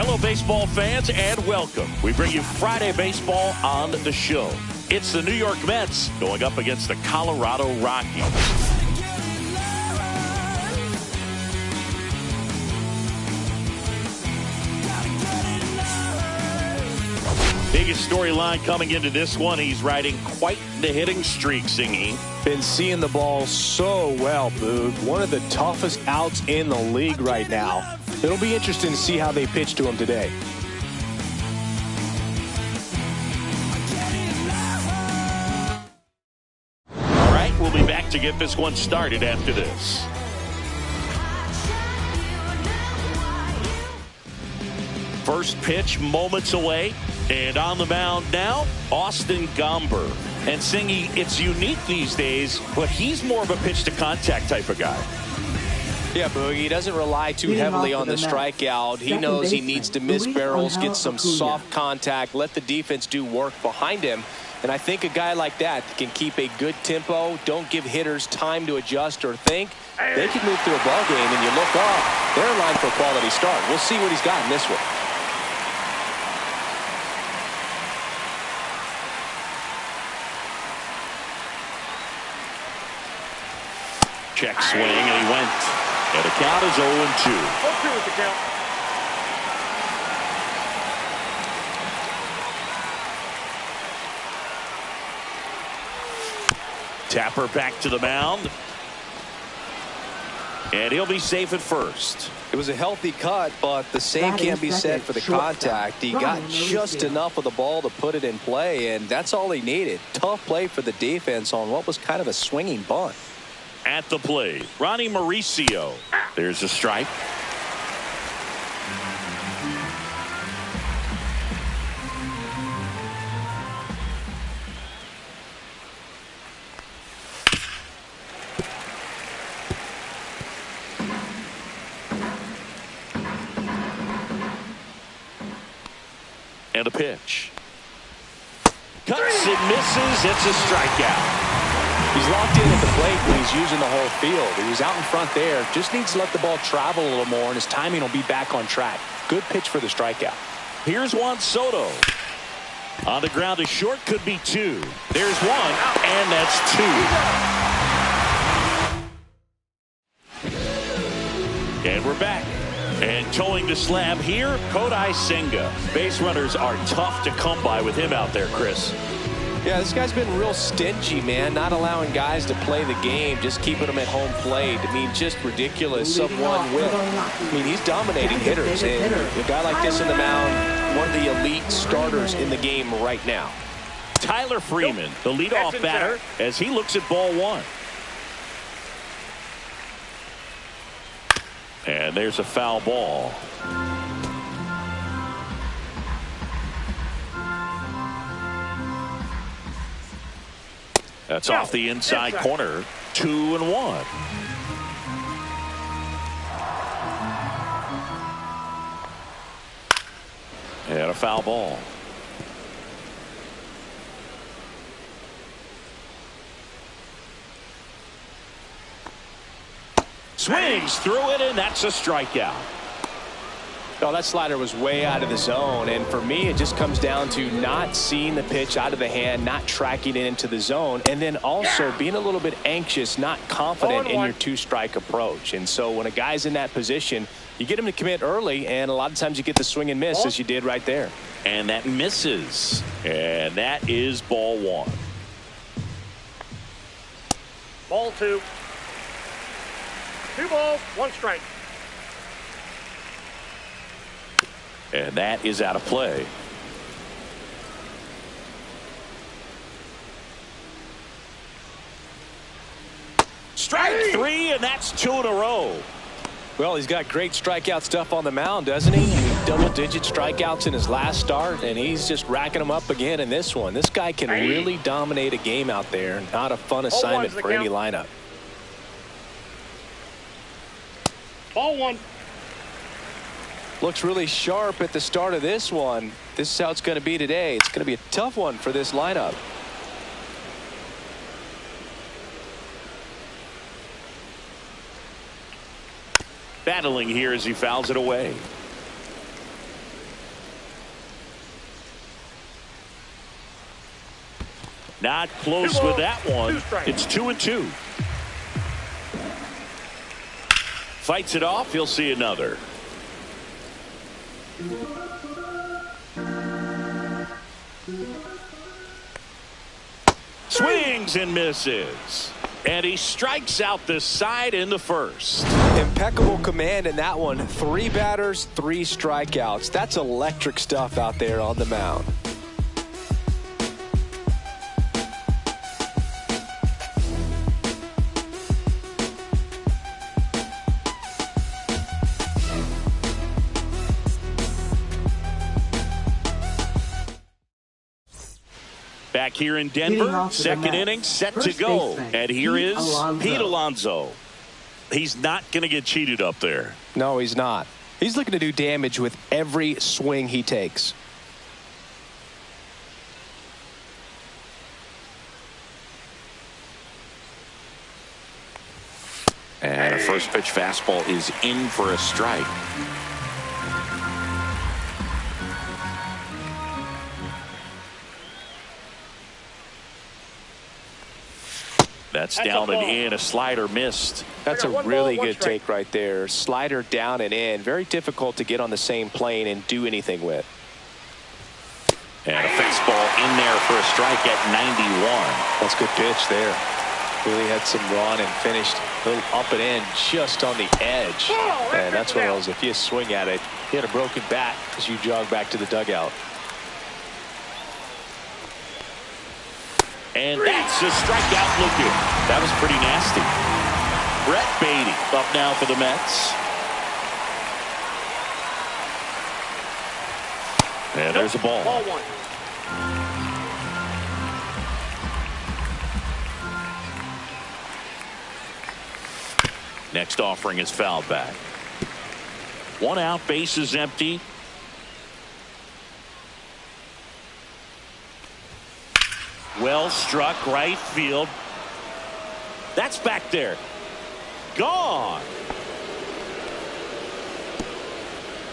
Hello, baseball fans, and welcome. We bring you Friday baseball on the show. It's the New York Mets going up against the Colorado Rockies. Biggest storyline coming into this one. He's riding quite the hitting streak, Singy. Been seeing the ball so well, Boog. One of the toughest outs in the league right now. It'll be interesting to see how they pitch to him today. All right, we'll be back to get this one started after this. First pitch moments away. And on the mound now, Austin Gomber. And Singy, it's unique these days, but he's more of a pitch-to-contact type of guy. Yeah, Boog, he doesn't rely too heavily on the strikeout. He knows he needs to miss barrels, get some soft contact, let the defense do work behind him. And I think a guy like that can keep a good tempo, don't give hitters time to adjust or think. They can move through a ball game, and you look up, they're in line for a quality start. We'll see what he's got in this one. Check swing, and he went. And the count is 0-2. 0-2 with the count. Tapper back to the mound. And he'll be safe at first. It was a healthy cut, but the same can't be said for the contact. He got just enough of the ball to put it in play, and that's all he needed. Tough play for the defense on what was kind of a swinging bunt. At the plate, Ronnie Mauricio. There's a strike. And a pitch. Cuts and misses. It's a strikeout. He's locked in at the plate when he's using the whole field. He was out in front there. Just needs to let the ball travel a little more, and his timing will be back on track. Good pitch for the strikeout. Here's Juan Soto. On the ground to short, could be two. There's one, and that's two. And we're back. And towing the slab here, Kodai Senga. Base runners are tough to come by with him out there, Chris. Yeah, this guy's been real stingy, man, not allowing guys to play the game, just keeping them at home plate. I mean, just ridiculous. Someone with, I mean, he's dominating hitters. And a guy like this in the mound, one of the elite starters in the game right now. Tyler Freeman, the leadoff batter, as he looks at ball one. And there's a foul ball. That's off the inside corner. 2-1. And a foul ball. Swings through it, and that's a strikeout. Oh, that slider was way out of the zone, and for me it just comes down to not seeing the pitch out of the hand, not tracking it into the zone, and then also being a little bit anxious, not confident in your two-strike approach. And so when a guy's in that position, you get him to commit early, and a lot of times you get the swing and miss as you did right there. And that misses, and that is ball one. Ball two. 2 balls, 1 strike. And that is out of play. Strike 3, and that's 2 in a row. Well, he's got great strikeout stuff on the mound, doesn't he? I mean, double-digit strikeouts in his last start, and he's just racking them up again in this one. This guy can really dominate a game out there. Not a fun assignment for any lineup. Ball 1. Looks really sharp at the start of this one. This is how it's going to be today. It's going to be a tough one for this lineup. Battling here as he fouls it away. Not close with that one. It's 2-2. Fights it off. He'll see another. Swings and misses. And he strikes out the side in the first. Impeccable command in that one. 3 batters, 3 strikeouts. That's electric stuff out there on the mound. Back here in Denver, second inning set to go. And here is Pete Alonso. He's not going to get cheated up there. No, he's not. He's looking to do damage with every swing he takes. And a first pitch fastball is in for a strike. That's down and in. A slider missed. That's a really good take right there. Slider down and in. Very difficult to get on the same plane and do anything with. And a fastball in there for a strike at 91. That's a good pitch there. Really had some run and finished a little up and in just on the edge. And that's one of those, if you swing at it, you had a broken bat as you jog back to the dugout. And that's a strikeout looking. That was pretty nasty. Brett Baty up now for the Mets. And there's a ball. Ball 1. Next offering is fouled back. 1 out, base is empty. Well struck, right field. That's back there. Gone.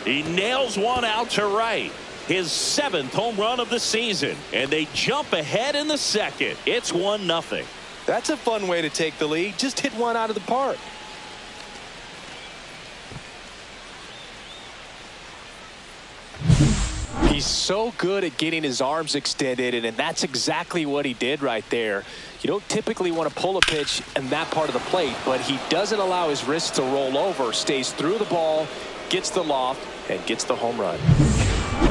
He nails one out to right. His 7th home run of the season. And they jump ahead in the second. It's 1-0. That's a fun way to take the lead. Just hit one out of the park. He's so good at getting his arms extended, and that's exactly what he did right there. You don't typically want to pull a pitch in that part of the plate, but he doesn't allow his wrist to roll over, stays through the ball, gets the loft, and gets the home run.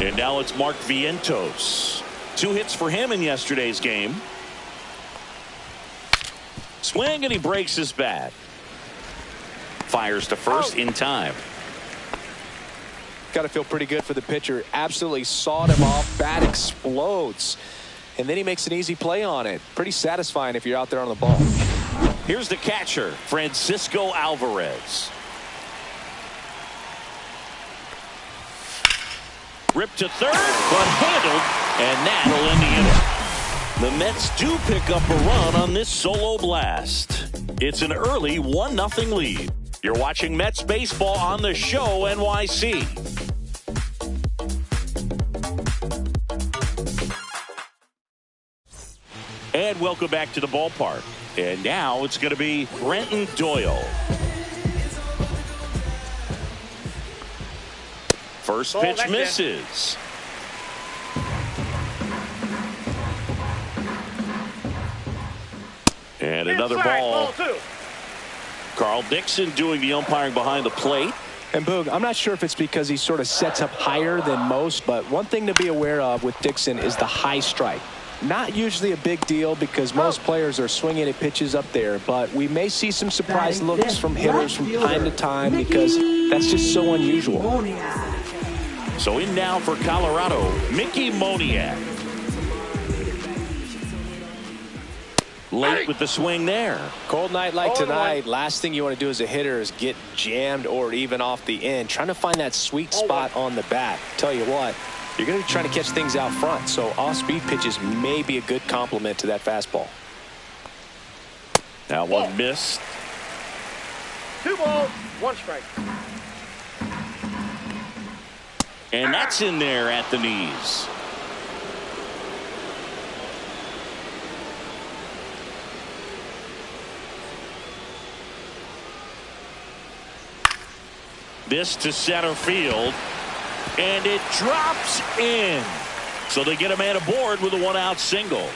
And now it's Mark Vientos. 2 hits for him in yesterday's game. Swing, and he breaks his bat. Fires to first in time. Got to feel pretty good for the pitcher. Absolutely sawed him off. Bat explodes. And then he makes an easy play on it. Pretty satisfying if you're out there on the ball. Here's the catcher, Francisco Alvarez. Ripped to third, but handled, and that'll end the inning. The Mets do pick up a run on this solo blast. It's an early 1-0 lead. You're watching Mets baseball on the Show NYC. And welcome back to the ballpark. And now it's going to be Brenton Doyle. First pitch misses. And another ball. Carl Dixon doing the umpiring behind the plate. And Boog, I'm not sure if it's because he sort of sets up higher than most, but one thing to be aware of with Dixon is the high strike. Not usually a big deal because most players are swinging at pitches up there, but we may see some surprise looks from hitters from time to time because that's just so unusual. So in now for Colorado, Mickey Moniak. Late with the swing there. Cold night like tonight, last thing you want to do as a hitter is get jammed or even off the end. Trying to find that sweet spot on the bat. Tell you what, you're going to be trying to catch things out front, so off-speed pitches may be a good complement to that fastball. Now one missed. 2 balls, 1 strike. And that's in there at the knees. This to center field, and it drops in. So they get a man aboard with a one-out single.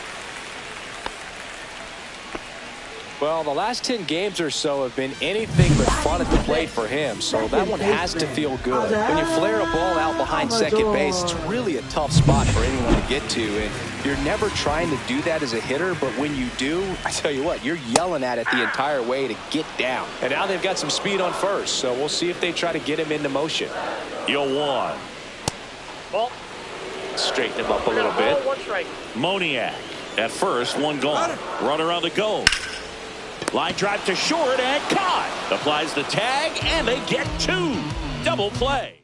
Well, the last 10 games or so have been anything but fun at the plate for him, so that one has to feel good. When you flare a ball out behind second base, it's really a tough spot for anyone to get to, and you're never trying to do that as a hitter, but when you do, I tell you what, you're yelling at it the entire way to get down. And now they've got some speed on first, so we'll see if they try to get him into motion. 0-1. Ball. Straighten him up a little bit. One strike. Moniak at first, one gone. Runner on the go. Line drive to short and caught. Applies the tag and they get two. Double play.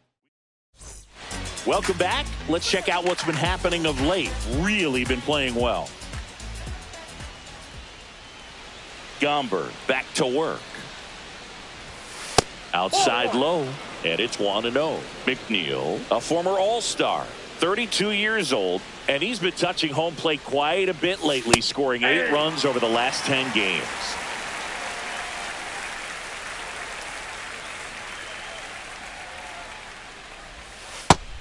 Welcome back. Let's check out what's been happening of late. Really been playing well. Gomber back to work. Outside low, and it's 1-0. McNeil, a former All-Star, 32 years old, and he's been touching home plate quite a bit lately, scoring 8 runs over the last 10 games.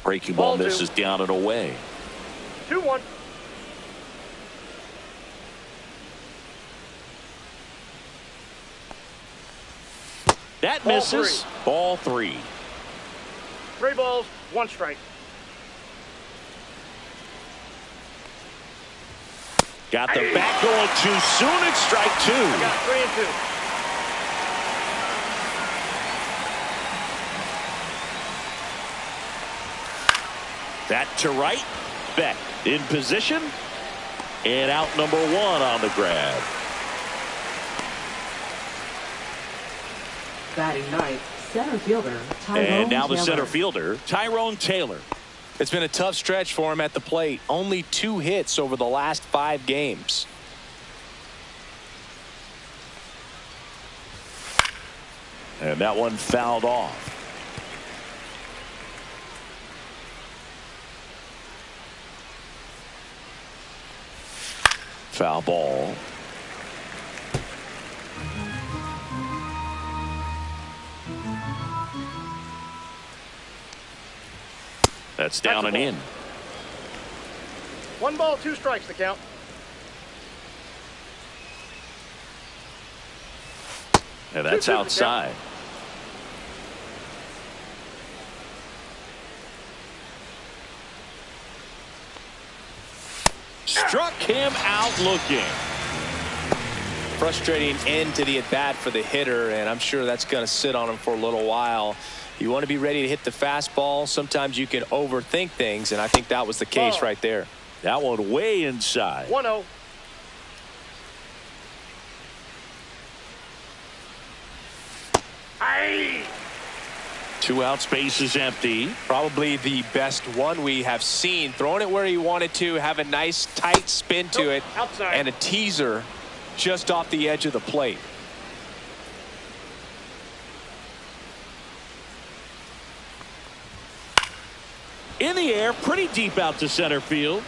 Breaking ball misses down and away. 2-1. That misses. Ball 3. 3 balls, 1 strike. Got the bat going too soon. It's strike 2. I got 3 and 2. That to right. Beck in position. And out number 1 on the grab. Batting ninth, center fielder Tyrone And now the Taylor. center fielder, Tyrone Taylor. It's been a tough stretch for him at the plate. Only 2 hits over the last 5 games. And that one fouled off. Foul ball. That's down and in. 1 ball, 2 strikes to count. And that's outside. Struck him out looking. Frustrating end to the at-bat for the hitter, and I'm sure that's going to sit on him for a little while. You want to be ready to hit the fastball. Sometimes you can overthink things, and I think that was the case right there. That one way inside. 1-0. Aye. 2 out, space is empty. Probably the best one we have seen. Throwing it where he wanted to, have a nice tight spin to it, outside. and a teaser just off the edge of the plate. In the air, pretty deep out to center field.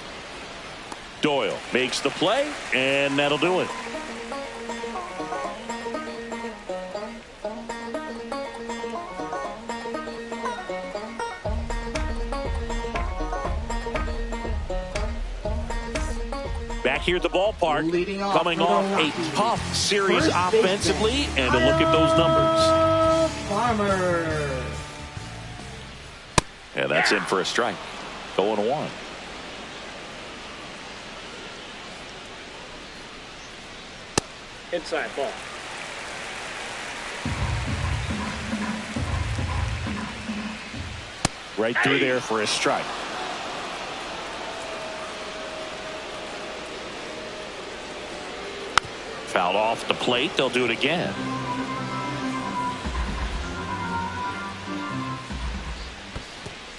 Doyle makes the play, and that'll do it. Back here at the ballpark, coming off a tough series offensively, and a look at those numbers. Farmer. And that's in for a strike. 0-1. Inside ball. Right through there for a strike. Fouled off the plate. They'll do it again.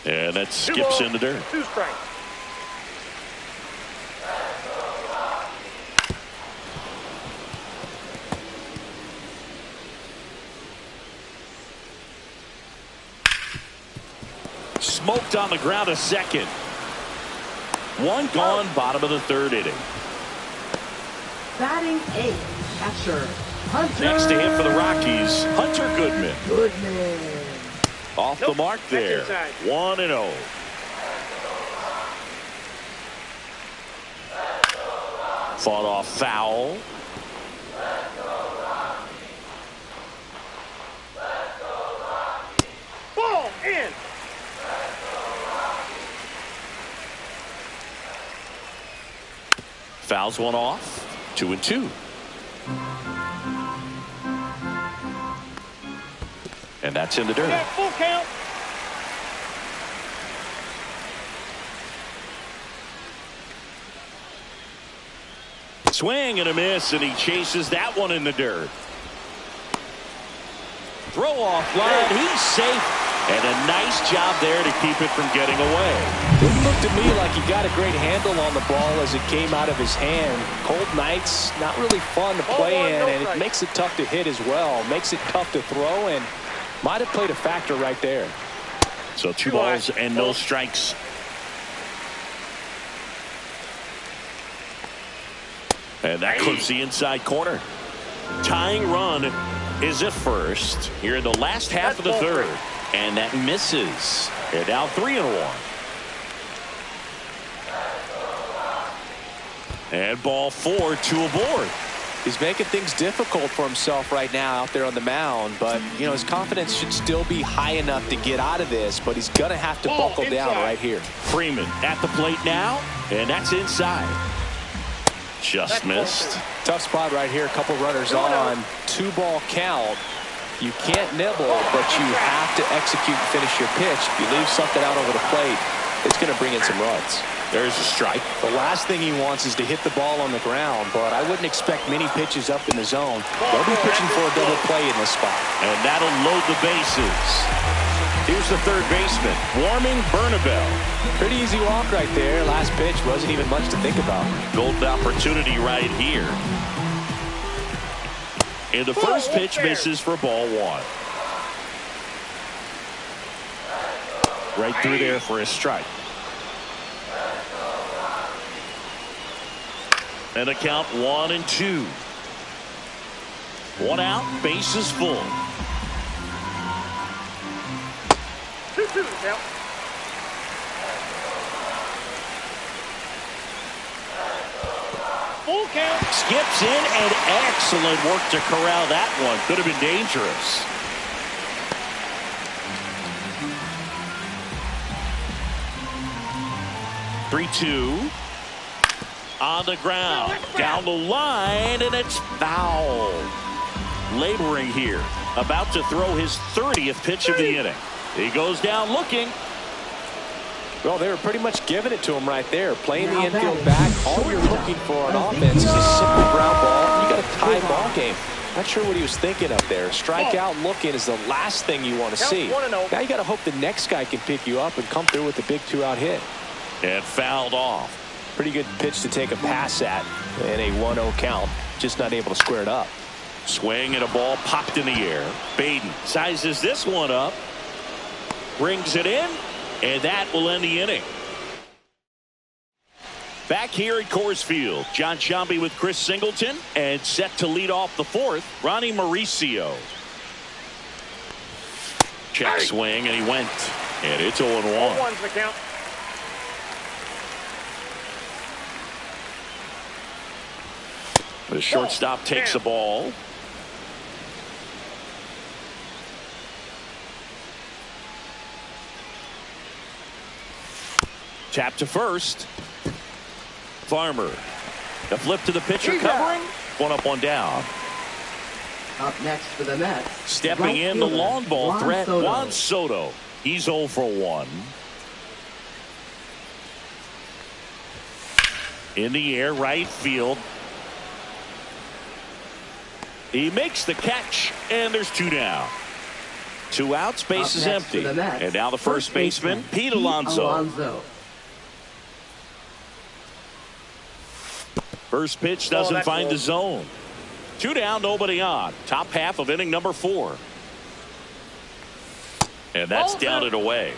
And that skips in the dirt. 2 strikes. Smoked on the ground a second. 1 gone, bottom of the 3rd inning. Batting 8th, catcher Hunter. Next to him for the Rockies, Hunter Goodman. Off the mark there. 1-0. Fought off foul. Ball in. Fouls one off. 2-2. And that's in the dirt. Yeah, full count. Swing and a miss, and he chases that one in the dirt. Throw off line. He's safe. And a nice job there to keep it from getting away. It looked to me like he got a great handle on the ball as it came out of his hand. Cold nights, not really fun to play in, and it makes it tough to hit as well. Makes it tough to throw, and might have played a factor right there. So 2 balls and no strikes. And that clips the inside corner. Tying run is at first here in the last half of the third. And that misses. And now 3-1. And ball 4, 2 aboard. He's making things difficult for himself right now out there on the mound, but you know his confidence should still be high enough to get out of this, but he's gonna have to buckle down right here. Freeman at the plate now, and that's inside. Just missed. Tough spot right here. A couple runners on. 2-ball count. You can't nibble, but you have to execute and finish your pitch. If you leave something out over the plate, it's going to bring in some runs. There's a strike. The last thing he wants is to hit the ball on the ground, but I wouldn't expect many pitches up in the zone. They'll be pitching for a double play in this spot. And that'll load the bases. Here's the third baseman, Warming Bernabel. Pretty easy walk right there. Last pitch wasn't even much to think about. Golden opportunity right here. And the first pitch misses for ball 1. Right through there for a strike. And a count 1-2. 1 out, bases full. 2-2 count. Full count. Skips in, and excellent work to corral that one. Could have been dangerous. Three-two. On the ground. Down the line, and it's foul. Laboring here. About to throw his 30th pitch of the inning. He goes down looking. Well, they were pretty much giving it to him right there. Playing the infield back. All you're looking for on offense is a simple ground ball. You got a tie ball game. Not sure what he was thinking up there. Strikeout looking is the last thing you want to see. Now you got to hope the next guy can pick you up and come through with a big 2-out hit. And fouled off. Pretty good pitch to take a pass at in a 1-0 count. Just not able to square it up. Swing and a ball popped in the air. Baden sizes this one up. Brings it in. And that will end the inning. Back here at Coors Field, John Sciambi with Chris Singleton, and set to lead off the fourth, Ronnie Mauricio. Check swing, and he went. And it's 0-1. 1's the count. The shortstop takes the ball. Tap to first. Farmer. The flip to the pitcher covering. 1 up, 1 down. Up next for the Mets. Stepping right in the fielder, long ball Juan threat, Soto. Juan Soto. He's 0 for 1. In the air, right field. He makes the catch, and there's 2 down. 2 outs, base is empty. And now the first baseman, Pete Alonso. First pitch doesn't find the zone. 2 down, nobody on. Top half of inning number 4. And that's down and away.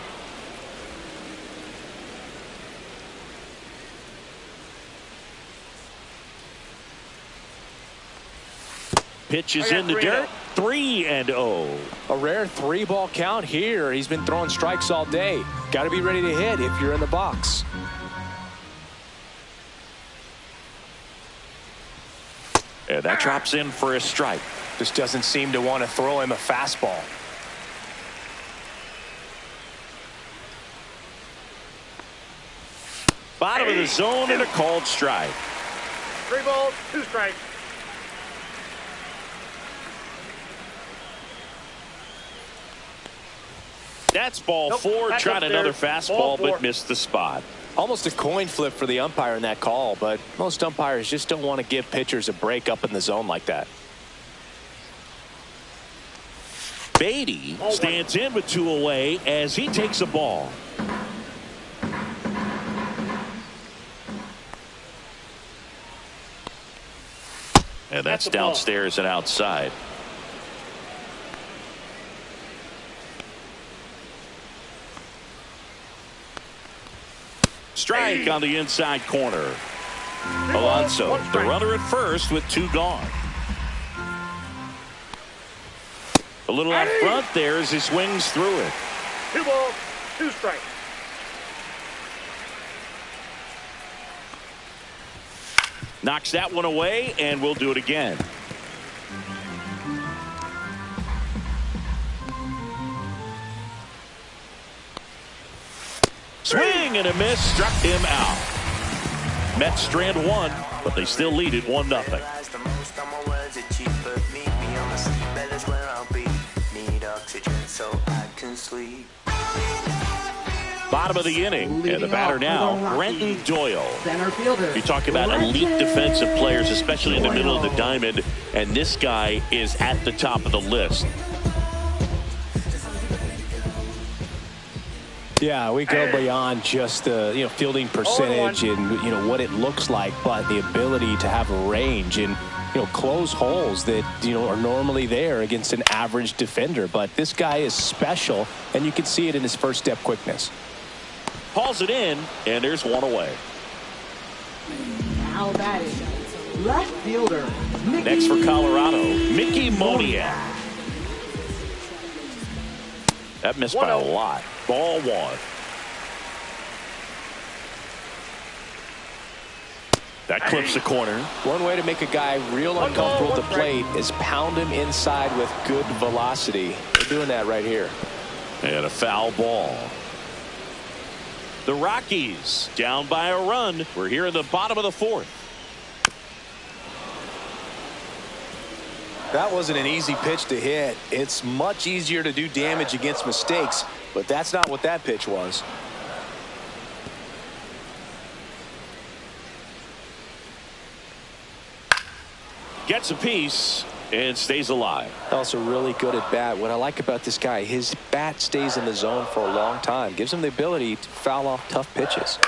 Pitch is in the dirt. 3-0. A rare 3-ball count here. He's been throwing strikes all day. Got to be ready to hit if you're in the box. And that drops in for a strike. Just doesn't seem to want to throw him a fastball. Bottom of the zone and a called strike. 3 balls, 2 strikes. That's ball Nope, 4. that's Tried another upstairs. fastball Ball 4. but missed the spot. Almost a coin flip for the umpire in that call, but most umpires just don't want to give pitchers a break up in the zone like that. Beatty stands in with 2 away as he takes a ball. And that's downstairs and outside. Strike on the inside corner. Alonso, the runner at first with 2 gone. A little out front there as he swings through it. 2 balls, 2 strikes. Knocks that one away, and we'll do it again. Swing and a miss, struck him out. Mets strand 1, but they still lead it 1-0. Bottom of the inning, and the batter now, Brenton Doyle. Center fielder. You talk about elite defensive players, especially in the middle of the diamond, and this guy is at the top of the list. Yeah, we go beyond just the fielding percentage and what it looks like, but the ability to have range and close holes that are normally there against an average defender. But this guy is special, and you can see it in his first step quickness. Hauls it in, and there's 1 away. Now batting, left fielder. Next for Colorado, Mickey Moniak. That missed by a lot. Ball 1. That clips the corner. One way to make a guy real uncomfortable at the plate is pound him inside with good velocity. They're doing that right here. And a foul ball. The Rockies down by a run. We're here in the bottom of the 4th. That wasn't an easy pitch to hit. It's much easier to do damage against mistakes, but that's not what that pitch was. Gets a piece and stays alive. Also really good at bat. What I like about this guy, his bat stays in the zone for a long time. Gives him the ability to foul off tough pitches.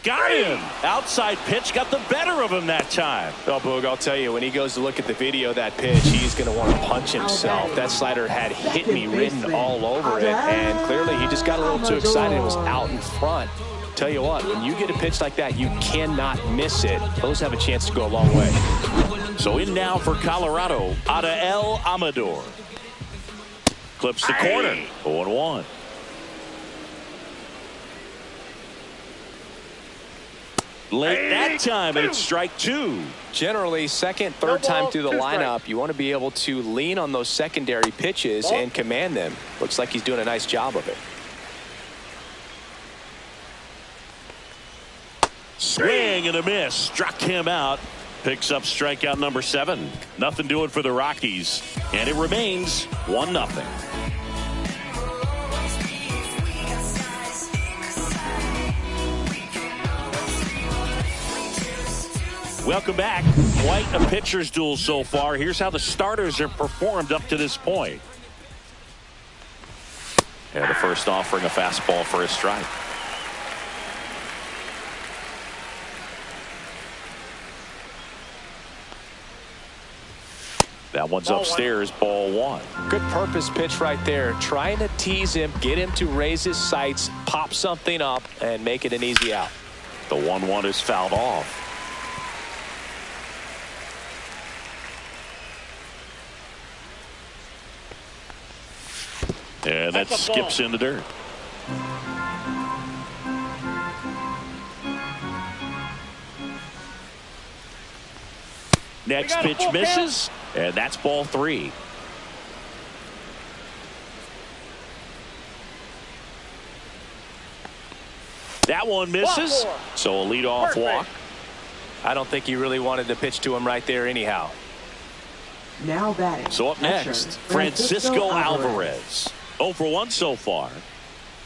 Got him. Outside pitch got the better of him that time. Oh, Boog, I'll tell you, when he goes to look at the video of that pitch, he's going to want to punch himself. That slider had hit me written all over it, and clearly he just got a little too excited and was out in front. Tell you what, when you get a pitch like that, you cannot miss it. Those have a chance to go a long way. So in now for Colorado, Adael Amador. Clips the corner, 0-1. Late that time, and it's strike 2. Generally, second, third time through the lineup, you want to be able to lean on those secondary pitches and command them. Looks like he's doing a nice job of it. Swing and a miss. Struck him out. Picks up strikeout number 7. Nothing doing for the Rockies. And it remains 1-0. Welcome back. Quite a pitcher's duel so far. Here's how the starters have performed up to this point. And the first offering a fastball for a strike. That one's upstairs, ball one. Good purpose pitch right there. Trying to tease him, get him to raise his sights, pop something up, and make it an easy out. The 1-1 is fouled off. And that skips in the dirt. Next pitch misses, and that's ball 3. That one misses, so a leadoff walk. I don't think he really wanted to pitch to him right there anyhow. Now batting. So up next, Francisco Alvarez. 0 for 1 so far.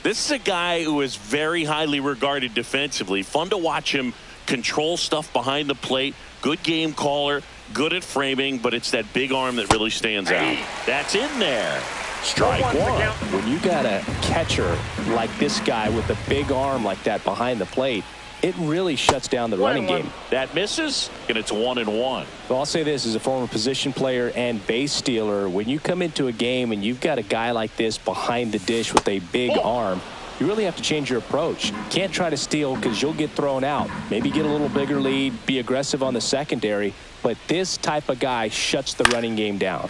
This is a guy who is very highly regarded defensively. Fun to watch him control stuff behind the plate. Good game caller, good at framing, but it's that big arm that really stands out. That's in there. Strike one. When you got a catcher like this guy with a big arm like that behind the plate, it really shuts down the running game. That misses, and it's 1-1. Well, I'll say this as a former position player and base stealer, when you come into a game and you've got a guy like this behind the dish with a big arm, you really have to change your approach. You can't try to steal because you'll get thrown out. Maybe get a little bigger lead, be aggressive on the secondary, but this type of guy shuts the running game down.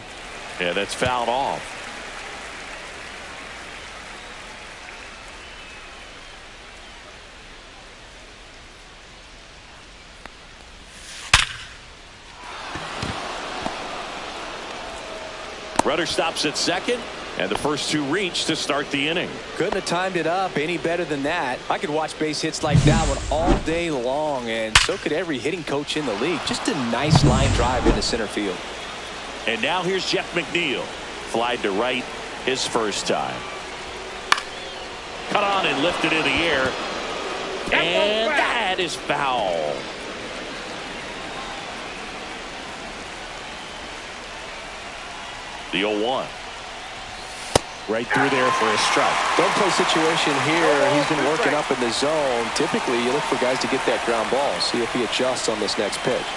Yeah, that's fouled off. Rudder stops at second, and the first 2 reach to start the inning. Couldn't have timed it up any better than that. I could watch base hits like that one all day long, and so could every hitting coach in the league. Just a nice line drive into center field. And now here's Jeff McNeil. Flied to right his first time. Cut on and lifted in the air. And that is foul. The 0-1. Right through there for a strike. Don't play situation here. He's been working up in the zone. Typically, you look for guys to get that ground ball. See if he adjusts on this next pitch.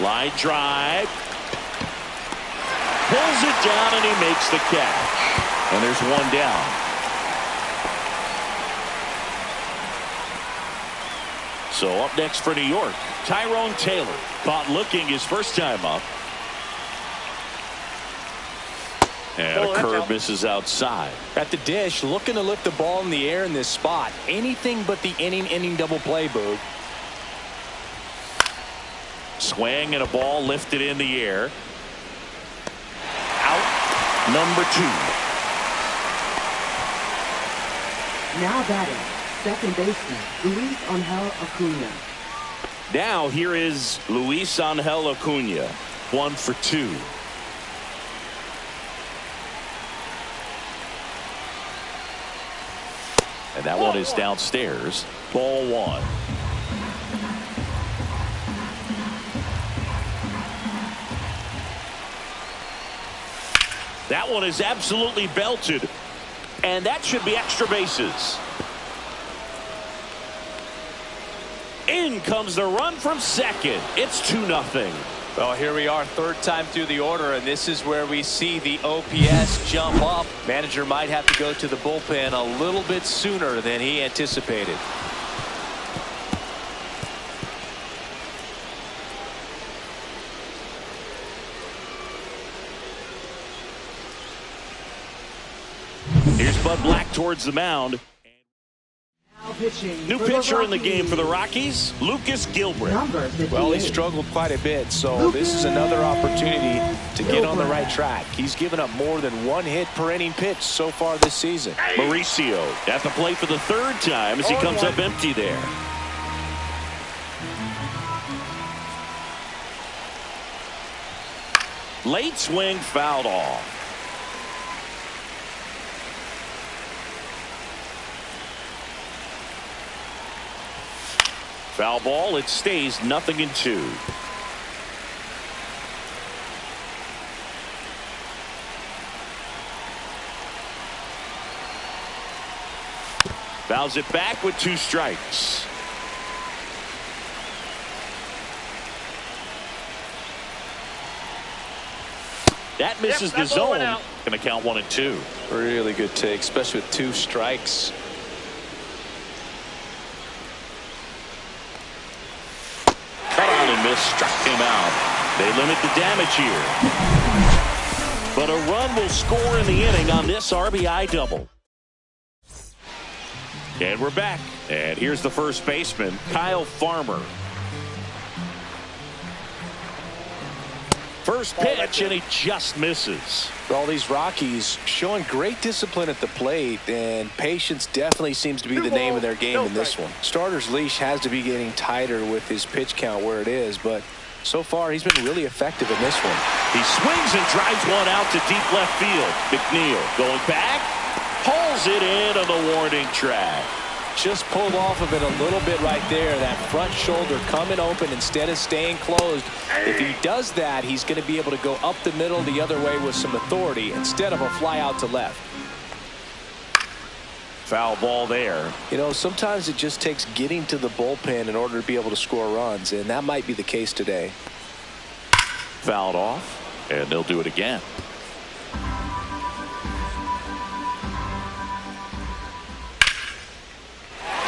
Line drive. Pulls it down, and he makes the catch. And there's 1 down. So up next for New York, Tyrone Taylor. Caught looking his first time up. And a curve misses outside. At the dish, looking to lift the ball in the air in this spot. Anything but the inning double play, Boog. Swing and a ball lifted in the air. Out number 2. Now batting, second baseman, Luis Angel Acuna. Now here is Luis Angel Acuna. 1 for 2. And that one is downstairs. Ball 1. That one is absolutely belted. And that should be extra bases. In comes the run from second. It's 2-0. Well, here we are, third time through the order, and this is where we see the OPS jump up. Manager might have to go to the bullpen a little bit sooner than he anticipated. Here's Bud Black towards the mound. New pitcher in the game for the Rockies, Lucas Gilbert. Well, he struggled quite a bit, so this is another opportunity to get on the right track. He's given up more than 1 hit per inning pitch so far this season. Mauricio at the plate for the 3rd time as he comes up empty there. Late swing fouled off. Foul ball. It stays 0-2. Fouls it back with 2 strikes. That misses the zone. Going to count 1-2. Really good take, especially with 2 strikes. Cut on and miss, struck him out. They limit the damage here. But a run will score in the inning on this RBI double. And we're back. And here's the first baseman, Kyle Farmer. First pitch, and he just misses. All these Rockies showing great discipline at the plate, and patience definitely seems to be the name of their game in this one. Starter's leash has to be getting tighter with his pitch count where it is, but so far he's been really effective in this one. He swings and drives one out to deep left field. McNeil going back, pulls it in on the warning track. Just pulled off of it a little bit right there. That front shoulder coming open instead of staying closed. If he does that, he's going to be able to go up the middle the other way with some authority instead of a fly out to left. Foul ball there. You know, sometimes it just takes getting to the bullpen in order to be able to score runs, and that might be the case today. Fouled off, and they'll do it again.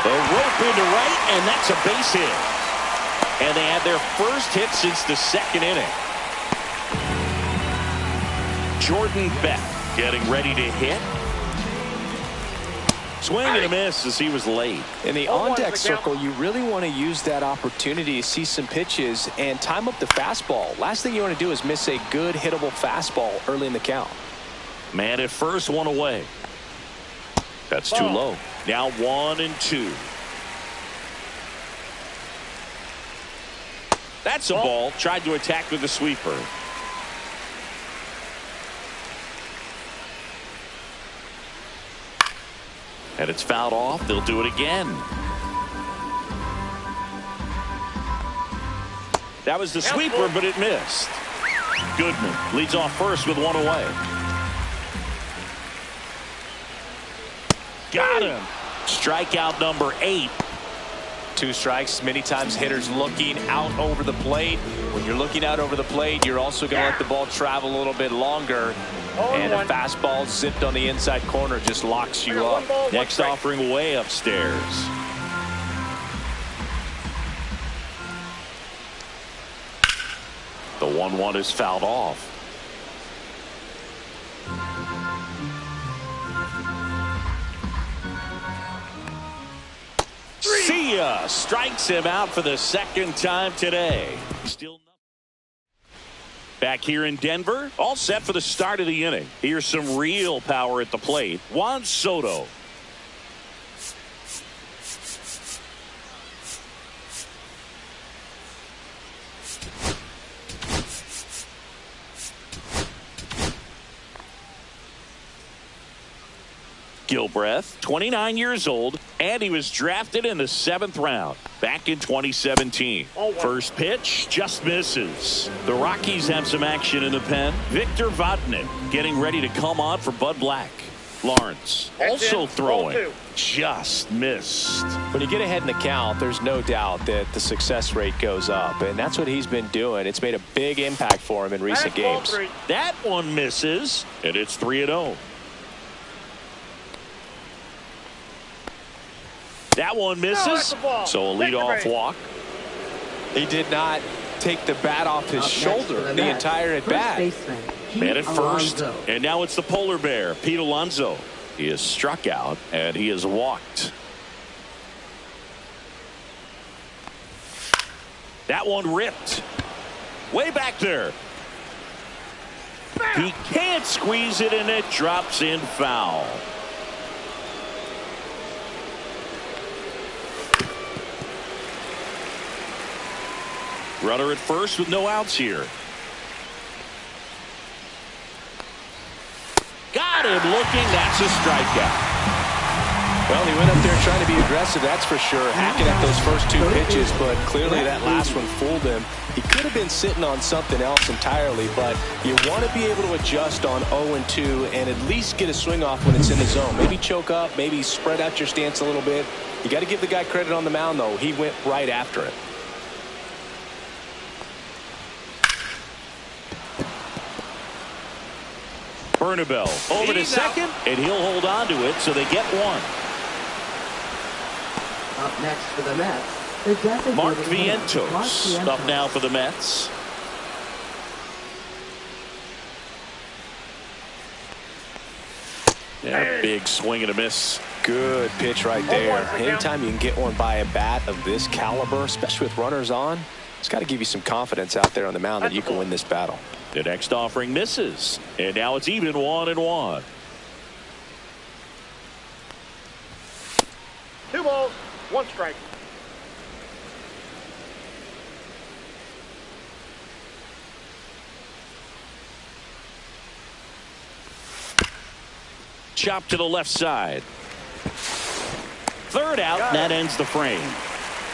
A rope into right, and that's a base hit. And they had their first hit since the second inning. Jordan Beck getting ready to hit. Swing and a miss as he was late. In the on-deck circle, you really want to use that opportunity to see some pitches and time up the fastball. Last thing you want to do is miss a good hittable fastball early in the count. Man at first, one away. That's too low. Now 1-2. That's a ball. Tried to attack with the sweeper. And it's fouled off. They'll do it again. That was the sweeper, but it missed. Goodman leads off first with one away. Got him. Strikeout number 8. 2 strikes. Many times hitters looking out over the plate. When you're looking out over the plate, you're also going to let the ball travel a little bit longer. And a fastball zipped on the inside corner just locks you up. Next offering way upstairs. The 1-1 is fouled off. See ya. Strikes him out for the second time today. Still nothing. Back here in Denver, all set for the start of the inning. Here's some real power at the plate. Juan Soto. Gilbreth, 29 years old, and he was drafted in the 7th round back in 2017. First pitch just misses. The Rockies have some action in the pen. Victor Vodnik getting ready to come on for Bud Black. Lawrence also throwing, just missed. When you get ahead in the count, there's no doubt that the success rate goes up, and that's what he's been doing. It's made a big impact for him in recent games. That one misses, and it's 3-0. That one misses, so a leadoff walk. He did not take the bat off his shoulder the entire at bat. Man at first, and now it's the polar bear, Pete Alonso. He is struck out, and he is walked. That one ripped. Way back there. He can't squeeze it, and it drops in foul. Runner at first with no outs here. Got him looking. That's a strikeout. Well, he went up there trying to be aggressive, that's for sure, hacking at those first 2 pitches, but clearly that last one fooled him. He could have been sitting on something else entirely, but you want to be able to adjust on 0-2 and at least get a swing off when it's in the zone. Maybe choke up, maybe spread out your stance a little bit. You got to give the guy credit on the mound, though. He went right after it. Bernabel over to second, and he'll hold on to it, so they get one. Up next for the Mets, the designated Mark hitter, Vientos up now for the Mets. Yeah, big swing and a miss. Good pitch right there. Anytime you can get one by a bat of this caliber, especially with runners on, it's got to give you some confidence out there on the mound that you can win this battle. The next offering misses, and now it's even 1-1. 2 balls, 1 strike. Chop to the left side. Third out, and that ends the frame.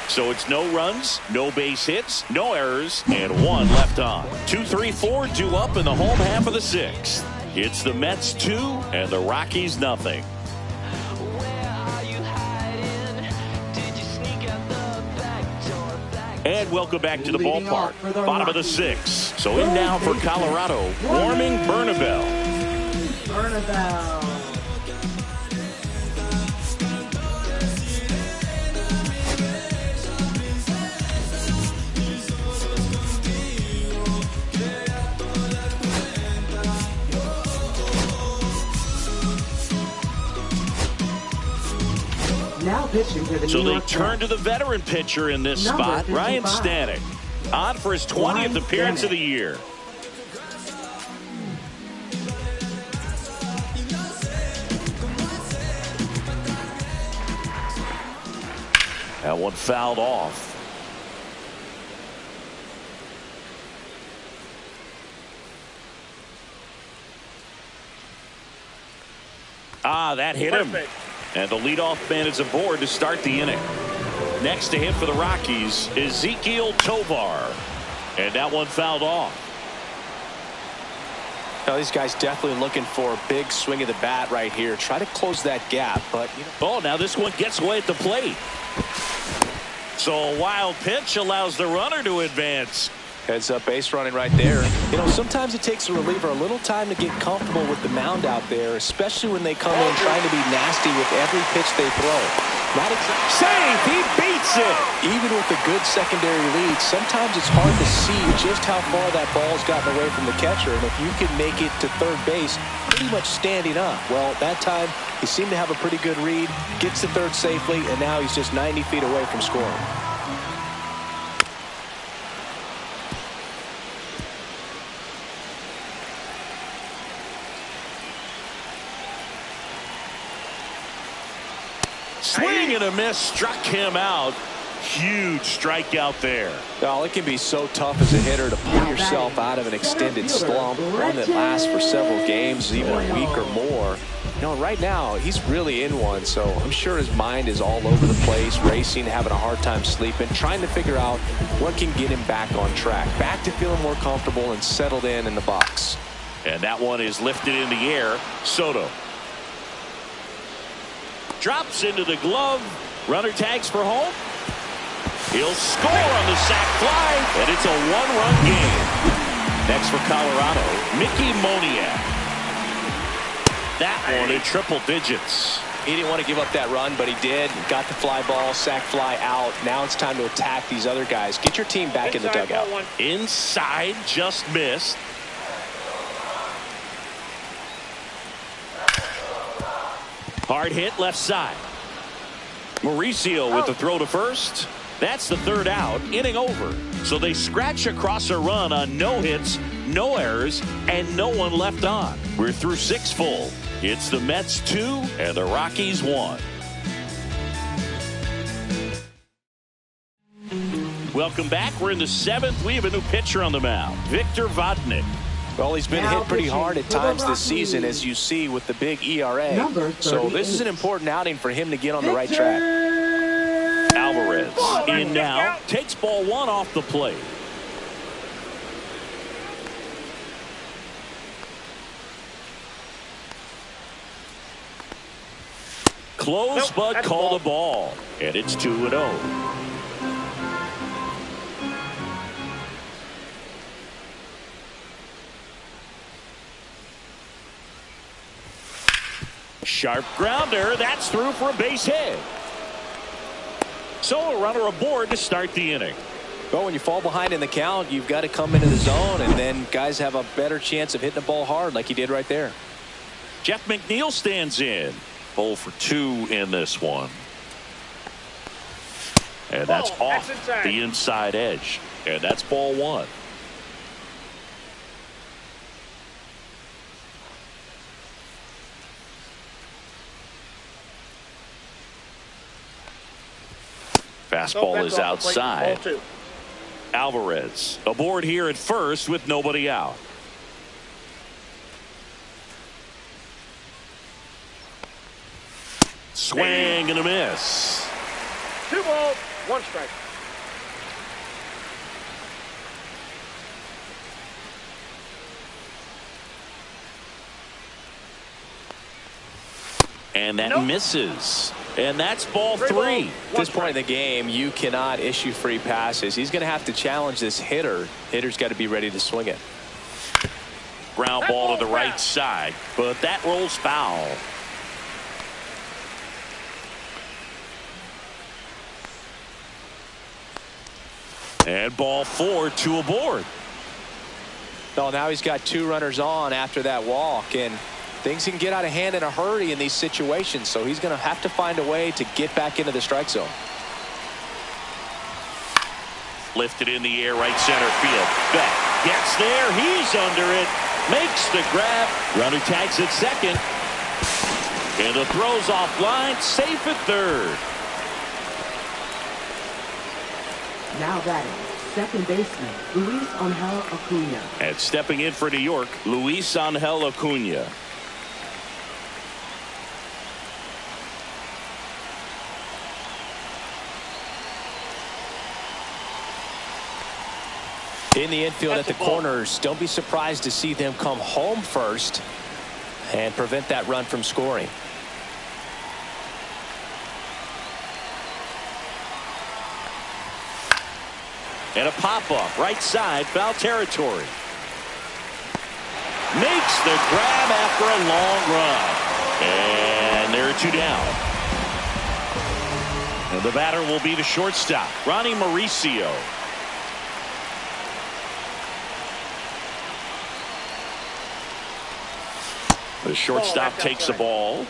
So it's no runs, no base hits, no errors, and 1 left on. 2, 3, 4 due up in the home half of the 6th. It's the Mets 2 and the Rockies nothing. And welcome back to the ballpark. Bottom of the 6th. So in now for Colorado, Warming Bernabel. Now pitching for the So New they York turn Mets. to the veteran pitcher in this Number spot, Ryan 55. Stanek, on for his 20th appearance of the year. That one fouled off. That hit him. And the leadoff man is aboard to start the inning. Next to him for the Rockies, Ezequiel Tovar. And that one fouled off. Now, these guys definitely looking for a big swing of the bat right here. Try to close that gap, but Oh, now this one gets away at the plate. So a wild pitch allows the runner to advance. heads up base running right there. You know, sometimes it takes a reliever a little time to get comfortable with the mound out there, especially when they come in trying to be nasty with every pitch they throw. Not exactly. Save! He beats it! Even with a good secondary lead, sometimes it's hard to see just how far that ball's gotten away from the catcher. And if you can make it to third base pretty much standing up, well, that time he seemed to have a pretty good read, gets to third safely, and now he's just 90 feet away from scoring. Swing and a miss struck him out. Huge strikeout there. Well, it can be so tough as a hitter to pull yourself out of an extended slump, one that lasts for several games, even a week or more. You know, right now, he's really in one, so I'm sure his mind is all over the place, racing, having a hard time sleeping, trying to figure out what can get him back on track, back to feeling more comfortable and settled in the box. And that one is lifted in the air. Soto drops into the glove. Runner tags for home. He'll score on the sac fly, and it's a one-run game. Next for Colorado, Mickey Moniak. That one in triple digits. He didn't want to give up that run, but he did. Got the fly ball, sac fly out. Now it's time to attack these other guys. Get your team back in the dugout. Inside, just missed. Hard hit left side. Mauricio with the throw to first. That's the third out. Inning over. So they scratch across a run on no hits, no errors, and no one left on. We're through 6 full. It's the Mets 2 and the Rockies 1. Welcome back. We're in the 7th. We have a new pitcher on the mound, Victor Vodnik. Well, he's been hit pretty hard at times this season, as you see with the big ERA. So this is an important outing for him to get on the right track. Alvarez in now, takes ball 1 off the plate. Close, but called a ball. And it's 2-0. Sharp grounder. That's through for a base hit. So a runner aboard to start the inning. Well, when you fall behind in the count, you've got to come into the zone, and then guys have a better chance of hitting the ball hard like he did right there. Jeff McNeil stands in. 0 for 2 in this one. And that's off the inside edge. And that's ball 1. Fastball is outside. Alvarez aboard here at first with nobody out. Swing and a miss. 2 balls, 1 strike. And that misses. And that's ball 3. At this point in the game, you cannot issue free passes. He's going to have to challenge this hitter. Hitter's got to be ready to swing it. Ground ball to the right side, but that rolls foul. And ball 4, 2 aboard. No, now he's got 2 runners on after that walk, and things can get out of hand in a hurry in these situations, so he's going to have to find a way to get back into the strike zone. Lifted in the air, right center field. Beck gets there. He's under it. Makes the grab. Runner tags at second. And the throw's offline. Safe at third. Now batting, second baseman, Luis Angel Acuna. And stepping in for New York, Luis Angel Acuna. In the infield at the corners, don't be surprised to see them come home first and prevent that run from scoring. And a pop-up, right side, foul territory. Makes the grab after a long run. And there are 2 down. And the batter will be the shortstop, Ronnie Mauricio. The shortstop takes the ball.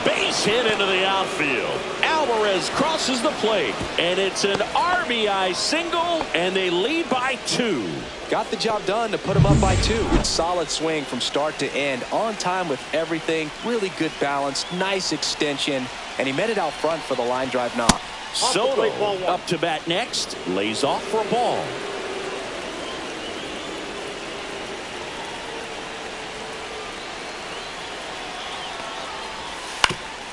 Base hit into the outfield. Alvarez crosses the plate, and it's an RBI single, and they lead by 2. Got the job done to put him up by 2. Solid swing from start to end, on time with everything. Really good balance, nice extension, and he met it out front for the line drive knock. Soto up to bat next, lays off for a ball.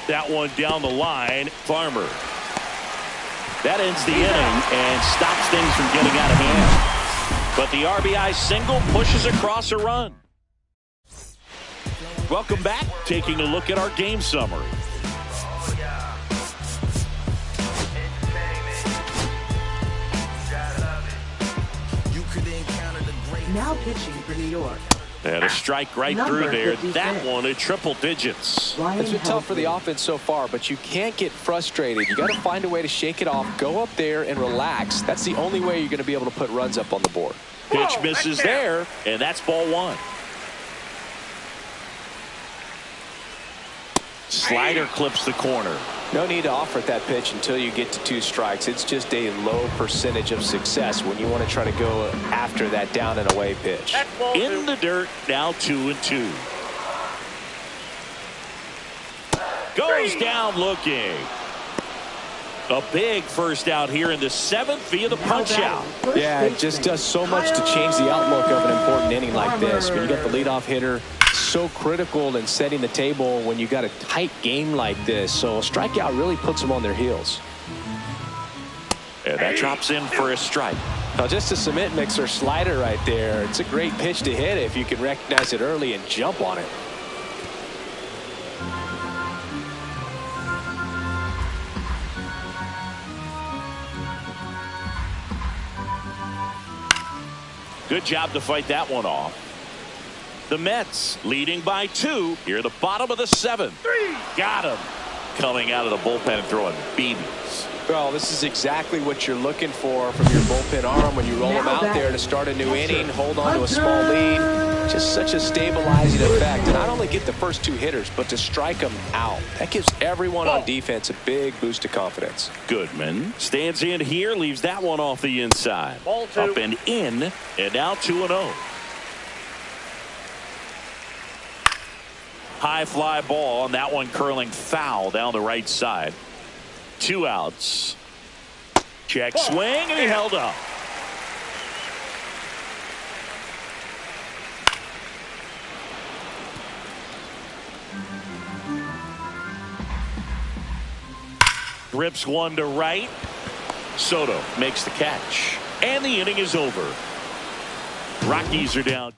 That one down the line. Farmer. That ends the inning and stops things from getting out of hand. But the RBI single pushes across a run. Welcome back. Taking a look at our game summary. Now pitching for New York. And a strike right through there. That one at triple digits. It's been tough for the offense so far, but you can't get frustrated. You got to find a way to shake it off, go up there and relax. That's the only way you're going to be able to put runs up on the board. Pitch misses there, and that's ball 1. Slider clips the corner. No need to offer that pitch until you get to 2 strikes. It's just a low percentage of success when you want to try to go after that down and away pitch. In the dirt, now 2-2. Goes down looking. A big first out here in the 7th via the punch out. Yeah, it just does so much to change the outlook of an important inning like this. When you got the leadoff hitter, so critical in setting the table when you got a tight game like this. So a strikeout really puts them on their heels. And that drops in for a strike. Now just a cement mixer slider right there. It's a great pitch to hit if you can recognize it early and jump on it. Good job to fight that one off. The Mets leading by 2 here at the bottom of the 7th. Got him. Coming out of the bullpen and throwing beatings. Well, this is exactly what you're looking for from your bullpen arm when you roll him out there to start a new inning, hold on to a small lead. Just such a stabilizing effect. To not only get the first 2 hitters, but to strike them out. That gives everyone on defense a big boost of confidence. Goodman stands in here, leaves that one off the inside. Ball 2. Up and in, and now 2-0. High fly ball, and that one curling foul down the right side. 2 outs. Check swing, and he held up. Rips one to right. Soto makes the catch, and the inning is over. Rockies are down.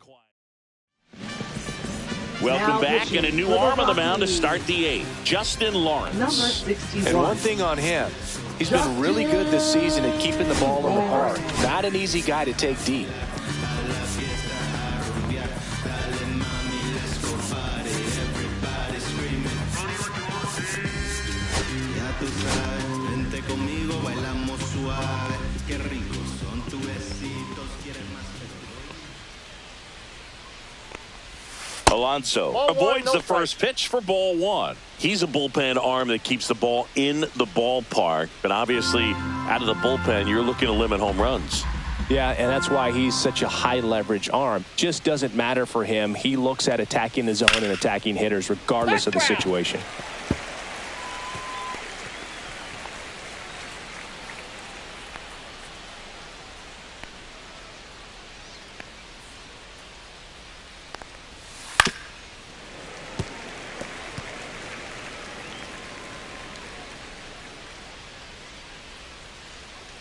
Welcome back, and a new arm on the mound to start the 8th. Justin Lawrence. Number 61. And one thing on him, he's been really good this season at keeping the ball in the park. Not an easy guy to take deep. Alonso avoids the first pitch for ball 1. He's a bullpen arm that keeps the ball in the ballpark, but obviously out of the bullpen you're looking to limit home runs. Yeah, and that's why he's such a high leverage arm. Just doesn't matter for him. He looks at attacking the zone and attacking hitters regardless of the situation.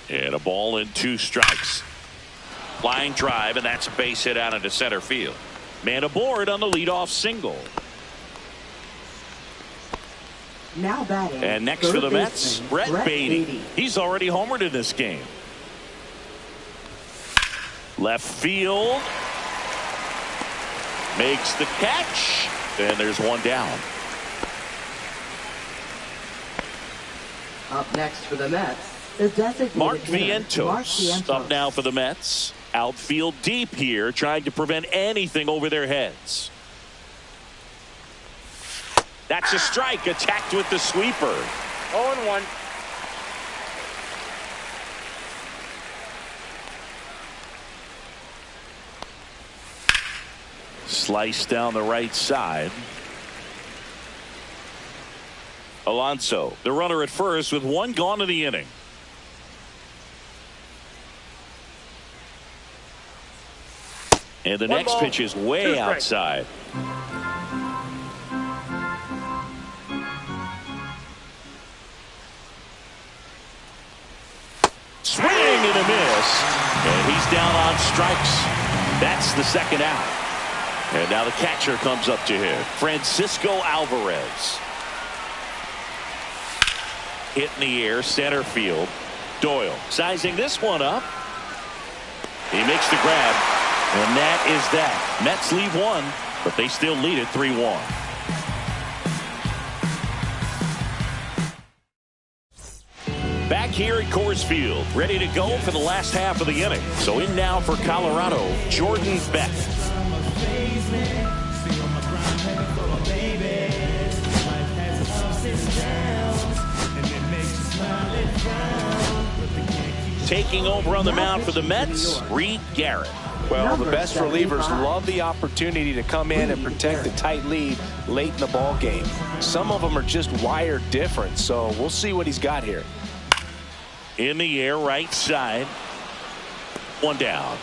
And a ball and 2 strikes. Flying drive, and that's a base hit out into center field. Man aboard on the leadoff single. Now batting. And next for the Mets, Brett Baty. He's already homered in this game. Left field. Makes the catch. And there's one down. Up next for the Mets, the designated Mark hitter, Vientos up now for the Mets. Outfield deep here, trying to prevent anything over their heads. That's a strike, attacked with the sweeper. 0-1. Slice down the right side. Alonso, the runner at first with 1 gone in the inning. And the next pitch is way outside. Swing and a miss. And he's down on strikes. That's the 2nd out. And now the catcher comes up to hit. Francisco Alvarez. Hit in the air, center field. Doyle sizing this one up. He makes the grab. And that is that. Mets leave 1, but they still lead it 3-1. Back here at Coors Field, ready to go for the last half of the inning. So in now for Colorado, Jordan Beck. Taking over on the mound for the Mets, Reed Garrett. Well, the best relievers love the opportunity to come in and protect a tight lead late in the ball game. Some of them are just wired different, so we'll see what he's got here. In the air, right side. 1 down.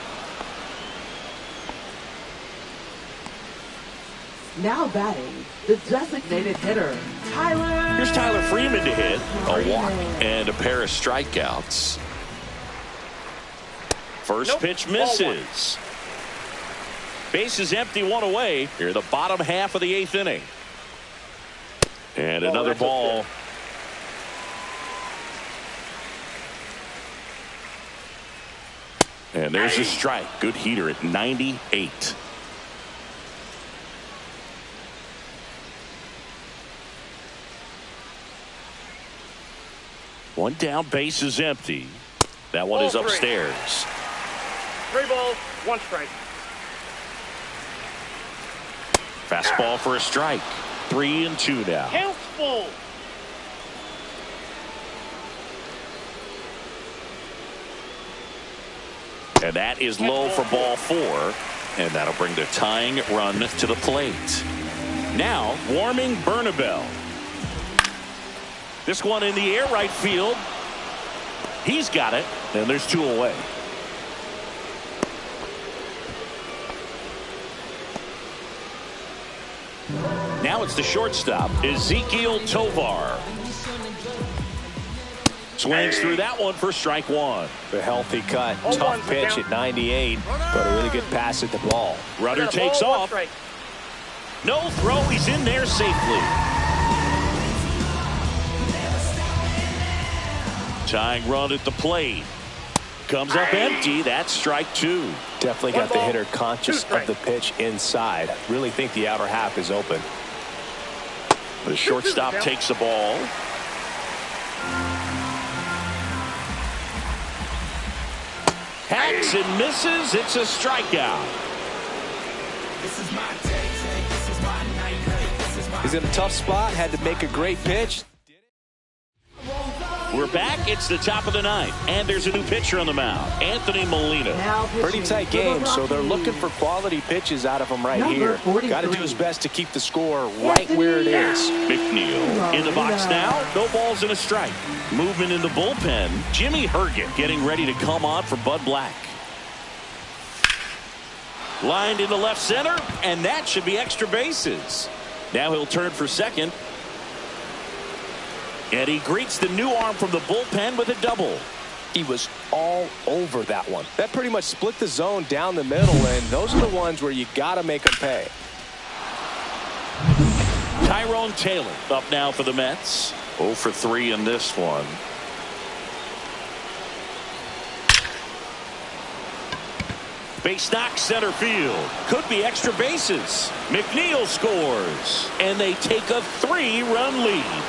Now batting, the designated hitter, Tyler. Here's Tyler Freeman to hit. A walk and a pair of strikeouts. First pitch misses. Base is empty, 1 away. Here, the bottom half of the 8th inning. And another ball. And there's a strike. Good heater at 98. One down, base is empty. That one is upstairs. 3 balls, 1 strike. Fastball for a strike. 3-2 now. Count full. And that is low for ball 4. And that'll bring the tying run to the plate. Now, warming Bernabel. This one in the air right field. He's got it. And there's 2 away. Now it's the shortstop, Ezequiel Tovar. Swings through that one for strike 1. A healthy cut. Tough pitch at 98, but a really good pass at the ball. Runner takes off. No throw. He's in there safely. Tying run at the plate. Comes up empty. That's strike 2. Definitely got the hitter conscious of the pitch inside. Really think the outer half is open. The shortstop takes the ball. Hacks and misses. It's a strikeout. He's in a tough spot. Had to make a great pitch. We're back. It's the top of the 9th, and there's a new pitcher on the mound, Anthony Molina. Pretty tight game, so they're looking for quality pitches out of him right here. Got to do his best to keep the score right where it is. McNeil in the box now. No balls and a strike. Movement in the bullpen. Jimmy Herget getting ready to come on for Bud Black. Lined into left center, and that should be extra bases. Now he'll turn for second. And he greets the new arm from the bullpen with a double. He was all over that one. That pretty much split the zone down the middle, and those are the ones where you got to make them pay. Tyrone Taylor up now for the Mets. 0 for 3 in this one. Base knock center field. Could be extra bases. McNeil scores. And they take a 3-run lead.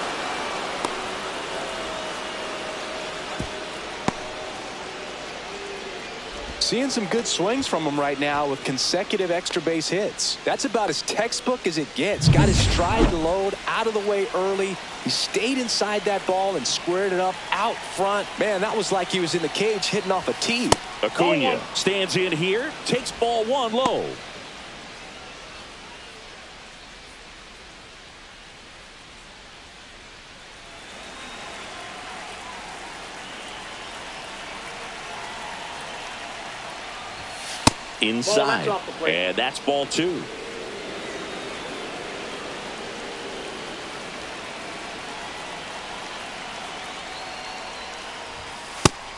Seeing some good swings from him right now with consecutive extra base hits. That's about as textbook as it gets. Got his stride to load out of the way early. He stayed inside that ball and squared it up out front. Man, that was like he was in the cage hitting off a tee. Acuna stands in here, takes ball 1 low. Inside, and that's ball 2.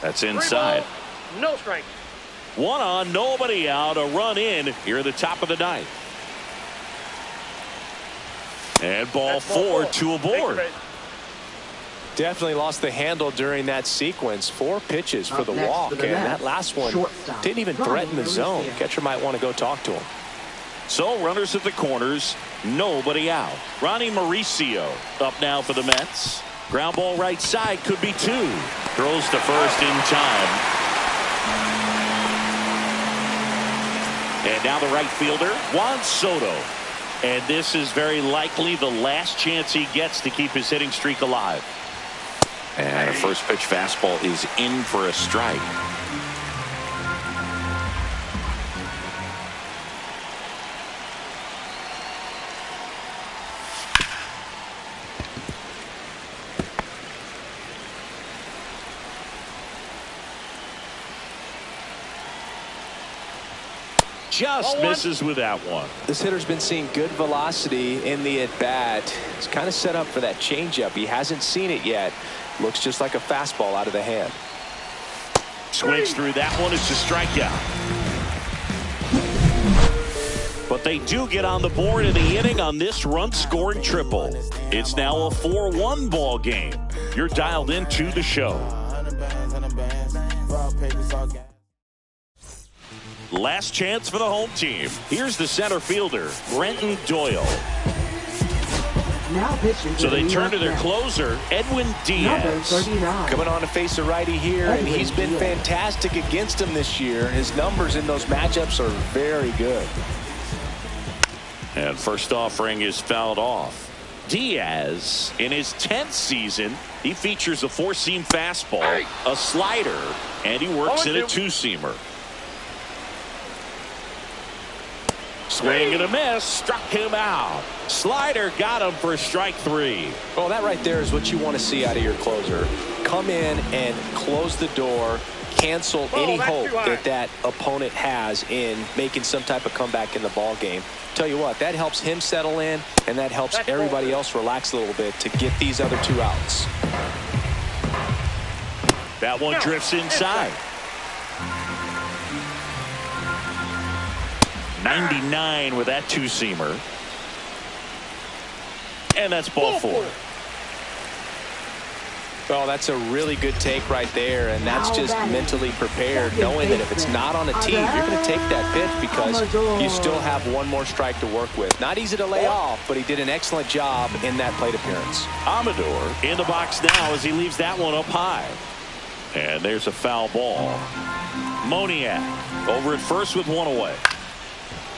That's inside. No strike. 1 on, nobody out. A run in here at the top of the 9th. And ball 4, 2 aboard. Definitely lost the handle during that sequence. 4 pitches for the walk, and that last one didn't even threaten the zone. Catcher might want to go talk to him. So runners at the corners, nobody out. Ronnie Mauricio up now for the Mets. Ground ball right side, could be 2. Throws to first in time. And now the right fielder, Juan Soto. And this is very likely the last chance he gets to keep his hitting streak alive. And a first pitch fastball is in for a strike. Just misses with that one. This hitter's been seeing good velocity in the at-bat. He's kind of set up for that changeup. He hasn't seen it yet. Looks just like a fastball out of the hand. Swings through that one. It's a strikeout. But they do get on the board in the inning on this run-scoring triple. It's now a 4-1 ball game. You're dialed into the show. Last chance for the home team. Here's the center fielder, Brenton Doyle. Now pitching. So they turn to their closer, Edwin Diaz. Coming on to face a righty here, and he's been fantastic against him this year. His numbers in those matchups are very good. And first offering is fouled off. Diaz, in his 10th season, he features a four-seam fastball, a slider, and he works in a two-seamer. Swing and a miss, struck him out. Slider got him for strike 3. Well, that right there is what you want to see out of your closer. Come in and close the door, cancel any hope that opponent has in making some type of comeback in the ball game. Tell you what, that helps him settle in, and that helps everybody else relax a little bit to get these other 2 outs. That one drifts inside. 99 with that two-seamer. And that's ball 4. Well, that's a really good take right there, and that's just mentally prepared, knowing that if it's not on a tee, you're going to take that pitch because you still have one more strike to work with. Not easy to lay off, but he did an excellent job in that plate appearance. Amador in the box now as he leaves that one up high. And there's a foul ball. Moniak over at first with one away.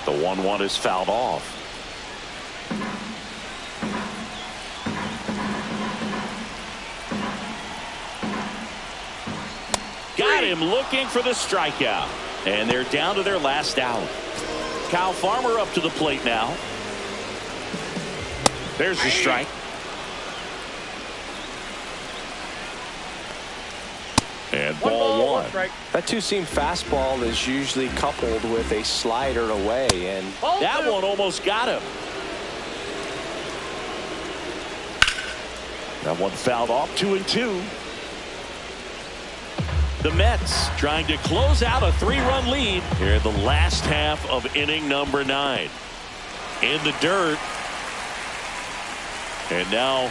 The 1-1 is fouled off. Got him looking for the strikeout. And they're down to their last out. Kyle Farmer up to the plate now. There's the strike. And ball 1. That two-seam fastball is usually coupled with a slider away, and that one almost got him. That one fouled off. 2-2. The Mets trying to close out a 3-run lead here in the last half of inning number 9. In the dirt. And now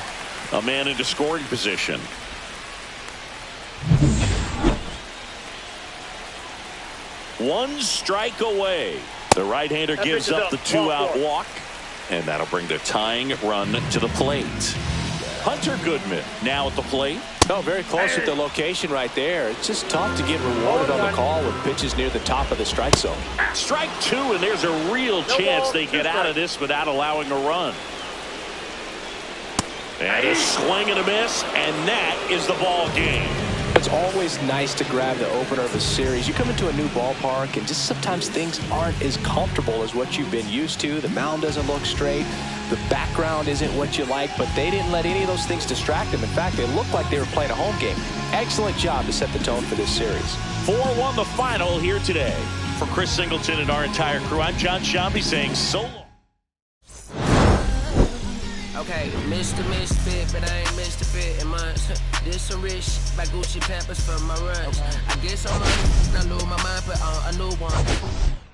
a man into scoring position. One strike away. The right-hander gives up the 2-out walk. And that'll bring the tying run to the plate. Hunter Goodman now at the plate. Oh, very close with the location right there. It's just tough to get rewarded on the call with pitches near the top of the strike zone. Strike 2, and there's a real chance they get out of this without allowing a run. And a swing and a miss, and that is the ball game. It's always nice to grab the opener of a series. You come into a new ballpark, and just sometimes things aren't as comfortable as what you've been used to. The mound doesn't look straight. The background isn't what you like, but they didn't let any of those things distract them. In fact, they looked like they were playing a home game. Excellent job to set the tone for this series. 4-1 the final here today. For Chris Singleton and our entire crew, I'm John Shambi saying so long. Okay, Mr. Misfit, but I ain't Mr. Fit in months. This some rich by Gucci Pampers for my runs. I guess I'm I lose my mind, but a new one.